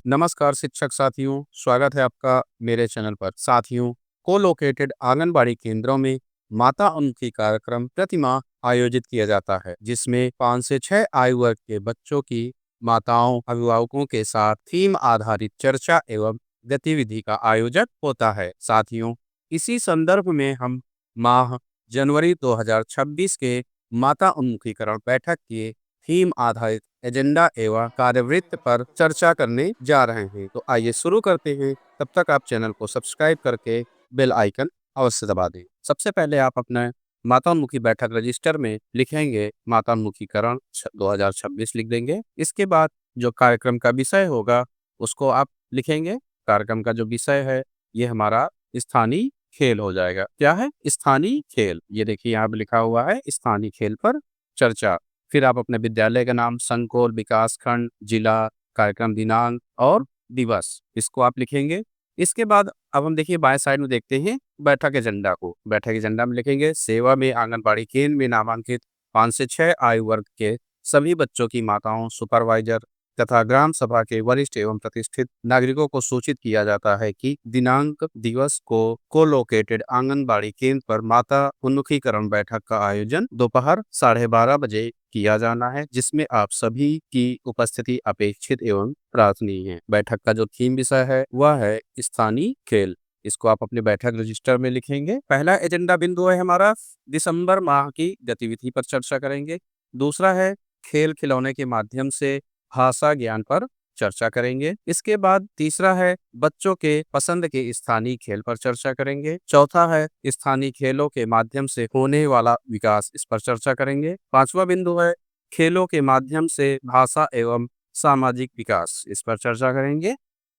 नमस्कार शिक्षक साथियों, स्वागत है आपका मेरे चैनल पर। साथियों, को-लोकेटेड आंगनबाड़ी केंद्रों में माता उन्मुखी कार्यक्रम प्रति माह आयोजित किया जाता है, जिसमें 5 से 6 आयु वर्ग के बच्चों की माताओं, अभिभावकों के साथ थीम आधारित चर्चा एवं गतिविधि का आयोजन होता है। साथियों, इसी संदर्भ में हम माह जनवरी 2026 के माता उन्मुखीकरण बैठक के थीम आधारित एजेंडा एवं कार्यवृत्त पर चर्चा करने जा रहे हैं। तो आइए शुरू करते हैं। तब तक आप चैनल को सब्सक्राइब करके बेल आइकन अवश्य दबा दें। सबसे पहले आप अपने मातान्मुखी बैठक रजिस्टर में लिखेंगे मातान्मुखीकरण 2026 लिख देंगे। इसके बाद जो कार्यक्रम का विषय होगा उसको आप लिखेंगे। कार्यक्रम का जो विषय है ये हमारा स्थानीय खेल हो जाएगा। क्या है? स्थानीय खेल। ये देखिए यहाँ पे लिखा हुआ है स्थानीय खेल पर चर्चा। फिर आप अपने विद्यालय का नाम, संकुल, विकासखंड, जिला, कार्यक्रम दिनांक और दिवस इसको आप लिखेंगे। इसके बाद अब हम देखिए बाएं साइड में देखते हैं बैठक एजेंडा को। बैठक एजेंडा में लिखेंगे सेवा में आंगनबाड़ी केंद्र में नामांकित 5 से 6 आयु वर्ग के सभी बच्चों की माताओं, सुपरवाइजर तथा ग्राम सभा के वरिष्ठ एवं प्रतिष्ठित नागरिकों को सूचित किया जाता है कि दिनांक दिवस को लोकेटेड आंगनबाड़ी केंद्र पर माता उन्मुखीकरण बैठक का आयोजन दोपहर 12:30 बजे किया जाना है, जिसमें आप सभी की उपस्थिति अपेक्षित एवं प्रार्थनीय है। बैठक का जो थीम विषय है वह है स्थानीय खेल। इसको आप अपने बैठक रजिस्टर में लिखेंगे। पहला एजेंडा बिंदु है हमारा दिसंबर माह की गतिविधि पर चर्चा करेंगे। दूसरा है खेल खिलौने के माध्यम से भाषा ज्ञान पर चर्चा करेंगे। इसके बाद तीसरा है बच्चों के पसंद के स्थानीय खेल पर चर्चा करेंगे। चौथा है स्थानीय खेलों के माध्यम से होने वाला विकास, इस पर चर्चा करेंगे। पांचवा बिंदु है खेलों के माध्यम से भाषा एवं सामाजिक विकास, इस पर चर्चा करेंगे।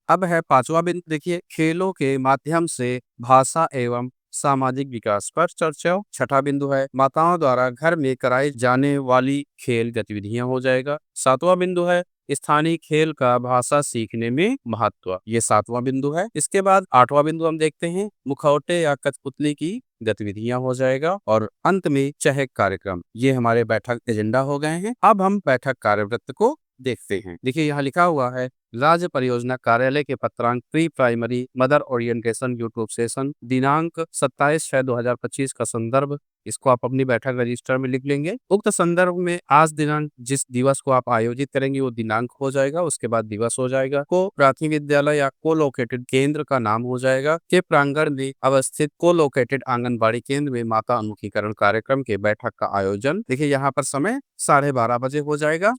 अब है पांचवा बिंदु, देखिए खेलों के माध्यम से भाषा एवं सामाजिक विकास पर चर्चा। छठा बिंदु है माताओं द्वारा घर में कराई जाने वाली खेल गतिविधियां हो जाएगा। सातवां बिंदु है स्थानीय खेल का भाषा सीखने में महत्व, ये सातवां बिंदु है। इसके बाद आठवां बिंदु हम देखते हैं मुखौटे या कठपुतली की गतिविधियां हो जाएगा और अंत में चहक कार्यक्रम। ये हमारे बैठक एजेंडा हो गए हैं। अब हम बैठक कार्यवृत्त को देखते हैं। देखिए यहाँ लिखा हुआ है राज्य परियोजना कार्यालय के पत्रांक pre primary mother orientation YouTube session दिनांक 27/6/2025 का संदर्भ, इसको आप अपनी बैठक रजिस्टर में लिख लेंगे। उक्त संदर्भ में आज दिनांक जिस दिवस को आप आयोजित करेंगे वो दिनांक हो जाएगा, उसके बाद दिवस हो जाएगा। को प्राथमिक विद्यालय या को लोकेटेड केंद्र का नाम हो जाएगा। के प्रांगण में अवस्थित को लोकेटेड आंगनबाड़ी केंद्र में माता उन्मुखीकरण कार्यक्रम के बैठक का आयोजन। देखिए यहाँ पर समय 12:30 बजे हो जाएगा।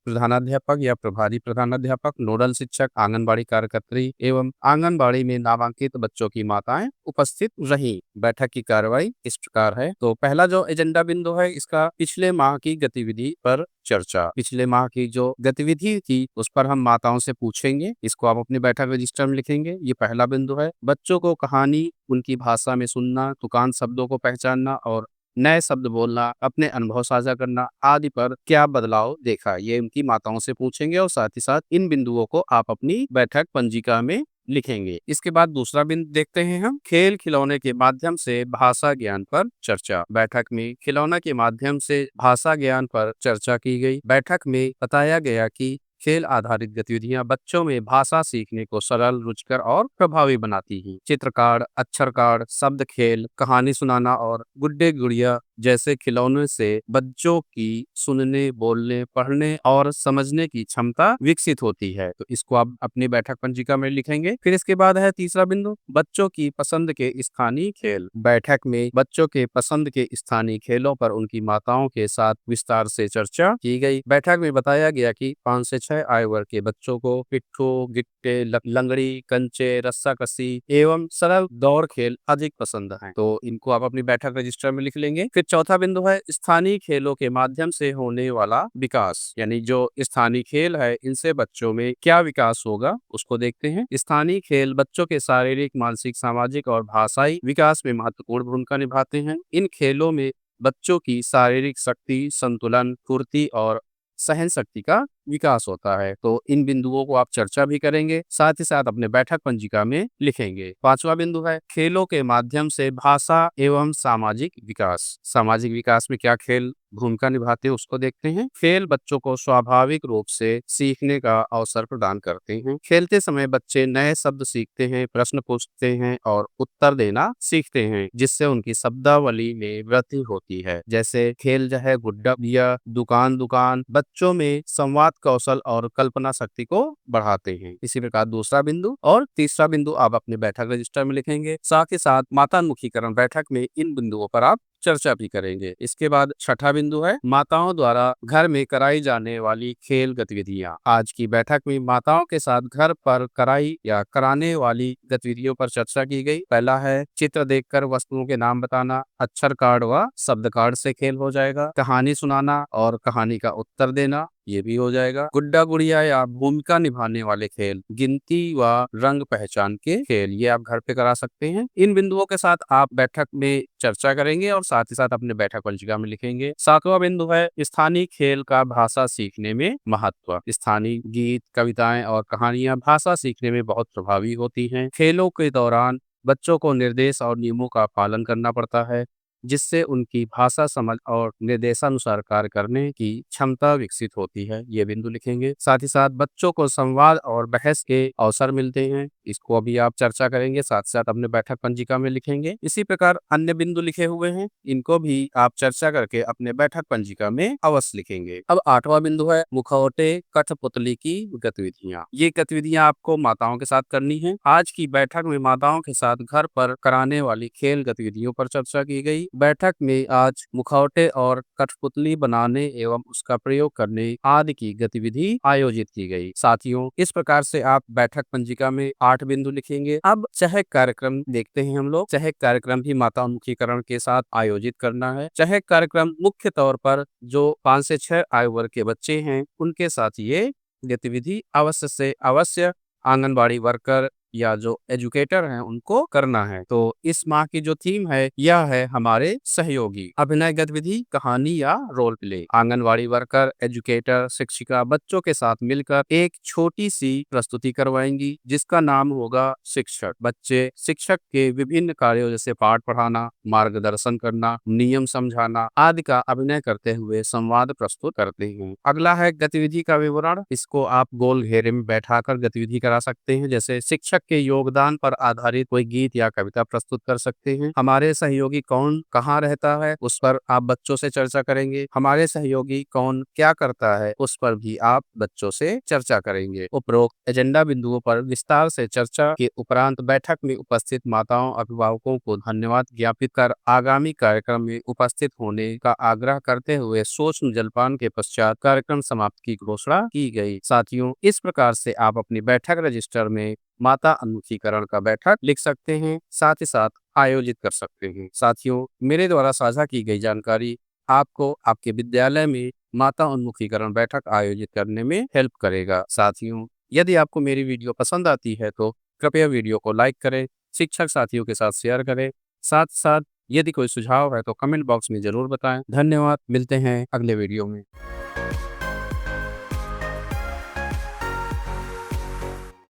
प्रधानाध्यापक या प्रभारी प्रधानाध्यापक, नोडल शिक्षक, आंगनबाड़ी कार्यकर्त्री एवं आंगनबाड़ी में नामांकित बच्चों की माताएं उपस्थित रहीं। बैठक की कार्रवाई इस प्रकार है। तो पहला जो एजेंडा बिंदु है इसका पिछले माह की गतिविधि पर चर्चा। पिछले माह की जो गतिविधि थी उस पर हम माताओं से पूछेंगे, इसको आप अपनी बैठक रजिस्टर में लिखेंगे। ये पहला बिंदु है। बच्चों को कहानी उनकी भाषा में सुनना, तुकांत शब्दों को पहचानना और नए शब्द बोलना, अपने अनुभव साझा करना आदि पर क्या बदलाव देखा, ये उनकी माताओं से पूछेंगे और साथ ही साथ इन बिंदुओं को आप अपनी बैठक पंजिका में लिखेंगे। इसके बाद दूसरा बिंदु देखते हैं हम खेल खिलौने के माध्यम से भाषा ज्ञान पर चर्चा। बैठक में खिलौना के माध्यम से भाषा ज्ञान पर चर्चा की गई। बैठक में बताया गया कि खेल आधारित गतिविधियां बच्चों में भाषा सीखने को सरल, रुचिकर और प्रभावी बनाती हैं। चित्र कार्ड, अक्षर कार्ड, शब्द खेल, कहानी सुनाना और गुड्डे गुड़िया जैसे खिलौने से बच्चों की सुनने, बोलने, पढ़ने और समझने की क्षमता विकसित होती है। तो इसको आप अपनी बैठक पंजिका में लिखेंगे। फिर इसके बाद है तीसरा बिंदु बच्चों की पसंद के स्थानीय खेल। बैठक में बच्चों के पसंद के स्थानीय खेलों पर उनकी माताओं के साथ विस्तार से चर्चा की गई। बैठक में बताया गया कि 5 से 6 आयु वर्ग के बच्चों को पिट्ठू, गिट्टे, लंगड़ी, कंचे, रस्साकसी एवं सरल दौड़ खेल अधिक पसंद हैं। तो इनको आप अपनी बैठक रजिस्टर में लिख लेंगे। फिर चौथा बिंदु है स्थानीय खेलों के माध्यम से होने वाला विकास, यानी जो स्थानीय खेल है इनसे बच्चों में क्या विकास होगा उसको देखते हैं। स्थानीय खेल बच्चों के शारीरिक, मानसिक, सामाजिक और भाषाई विकास में महत्वपूर्ण भूमिका निभाते हैं। इन खेलों में बच्चों की शारीरिक शक्ति, संतुलन, फुर्ती और सहन शक्ति का विकास होता है। तो इन बिंदुओं को आप चर्चा भी करेंगे, साथ ही साथ अपने बैठक पंजिका में लिखेंगे। पांचवा बिंदु है खेलों के माध्यम से भाषा एवं सामाजिक विकास। सामाजिक विकास में क्या खेल भूमिका निभाते हैं उसको देखते हैं। खेल बच्चों को स्वाभाविक रूप से सीखने का अवसर प्रदान करते हैं। खेलते समय बच्चे नए शब्द सीखते हैं, प्रश्न पूछते हैं और उत्तर देना सीखते हैं, जिससे उनकी शब्दावली में वृद्धि होती है। जैसे खेल जो है गुड्डा गुड़िया, दुकान दुकान बच्चों में संवाद कौशल और कल्पना शक्ति को बढ़ाते हैं। इसी प्रकार दूसरा बिंदु और तीसरा बिंदु आप अपने बैठक रजिस्टर में लिखेंगे। साथ ही साथ मातान्मुखीकरण बैठक में इन बिंदुओं पर आप चर्चा भी करेंगे। इसके बाद छठा बिंदु है माताओं द्वारा घर में कराई जाने वाली खेल गतिविधियां। आज की बैठक में माताओं के साथ घर पर कराई या कराने वाली गतिविधियों पर चर्चा की गई। पहला है चित्र देखकर वस्तुओं के नाम बताना, अक्षर कार्ड व शब्द कार्ड से खेल हो जाएगा। कहानी सुनाना और कहानी का उत्तर देना, ये भी हो जाएगा। गुड्डा गुड़िया या भूमिका निभाने वाले खेल, गिनती व रंग पहचान के खेल, ये आप घर पे करा सकते हैं। इन बिंदुओं के साथ आप बैठक में चर्चा करेंगे और साथ ही साथ अपने बैठक पंजिका में लिखेंगे। सातवां बिंदु है स्थानीय खेल का भाषा सीखने में महत्व। स्थानीय गीत, कविताएं और कहानियां भाषा सीखने में बहुत प्रभावी होती हैं। खेलों के दौरान बच्चों को निर्देश और नियमों का पालन करना पड़ता है, जिससे उनकी भाषा समझ और निर्देशानुसार कार्य करने की क्षमता विकसित होती है। ये बिंदु लिखेंगे। साथ ही साथ बच्चों को संवाद और बहस के अवसर मिलते हैं, इसको अभी आप चर्चा करेंगे, साथ साथ अपने बैठक पंजिका में लिखेंगे। इसी प्रकार अन्य बिंदु लिखे हुए हैं, इनको भी आप चर्चा करके अपने बैठक पंजिका में अवश्य लिखेंगे। अब आठवां बिंदु है मुखौटे कठपुतली की गतिविधियां। ये गतिविधियां आपको माताओं के साथ करनी है। आज की बैठक में माताओं के साथ घर पर कराने वाली खेल गतिविधियों पर चर्चा की गई। बैठक में आज मुखौटे और कठपुतली बनाने एवं उसका प्रयोग करने आदि की गतिविधि आयोजित की गई। साथियों, इस प्रकार से आप बैठक पंजिका में 8 बिंदु लिखेंगे। अब चहक कार्यक्रम देखते हैं हम लोग। चहक कार्यक्रम भी मातान्मुखीकरण के साथ आयोजित करना है। चहक कार्यक्रम मुख्य तौर पर जो 5 से 6 आयु वर्ग के बच्चे हैं उनके साथ ये गतिविधि अवश्य से अवश्य आंगनबाड़ी वर्कर या जो एजुकेटर हैं उनको करना है। तो इस माह की जो थीम है यह है हमारे सहयोगी। अभिनय गतिविधि, कहानी या role play. Anganwadi worker, educator, शिक्षिका बच्चों के साथ मिलकर एक छोटी सी प्रस्तुति करवाएंगी जिसका नाम होगा शिक्षक। बच्चे शिक्षक के विभिन्न कार्यों जैसे पाठ पढ़ाना, मार्गदर्शन करना, नियम समझाना आदि का अभिनय करते हुए संवाद प्रस्तुत करते हैं। अगला है गतिविधि का विवरण। इसको आप गोल घेरे में बैठाकर गतिविधि करा सकते हैं। जैसे शिक्षक के योगदान पर आधारित कोई गीत या कविता प्रस्तुत कर सकते हैं। हमारे सहयोगी कौन कहाँ रहता है उस पर आप बच्चों से चर्चा करेंगे। हमारे सहयोगी कौन क्या करता है उस पर भी आप बच्चों से चर्चा करेंगे। उपरोक्त एजेंडा बिंदुओं पर विस्तार से चर्चा के उपरांत बैठक में उपस्थित माताओं अभिभावकों को धन्यवाद ज्ञापित कर आगामी कार्यक्रम में उपस्थित होने का आग्रह करते हुए सोच जलपान के पश्चात कार्यक्रम समाप्ति की घोषणा की गई। साथियों, इस प्रकार से आप अपनी बैठक रजिस्टर में माता अन्मुखीकरण का बैठक लिख सकते हैं, साथ ही साथ आयोजित कर सकते हैं। साथियों, मेरे द्वारा साझा की गई जानकारी आपको आपके विद्यालय में माता उन्मुखीकरण बैठक आयोजित करने में हेल्प करेगा। साथियों, यदि आपको मेरी वीडियो पसंद आती है तो कृपया वीडियो को लाइक करें, शिक्षक साथियों के साथ शेयर करें, साथ साथ यदि कोई सुझाव है तो कमेंट बॉक्स में जरूर बताएं। धन्यवाद, मिलते हैं अगले वीडियो में।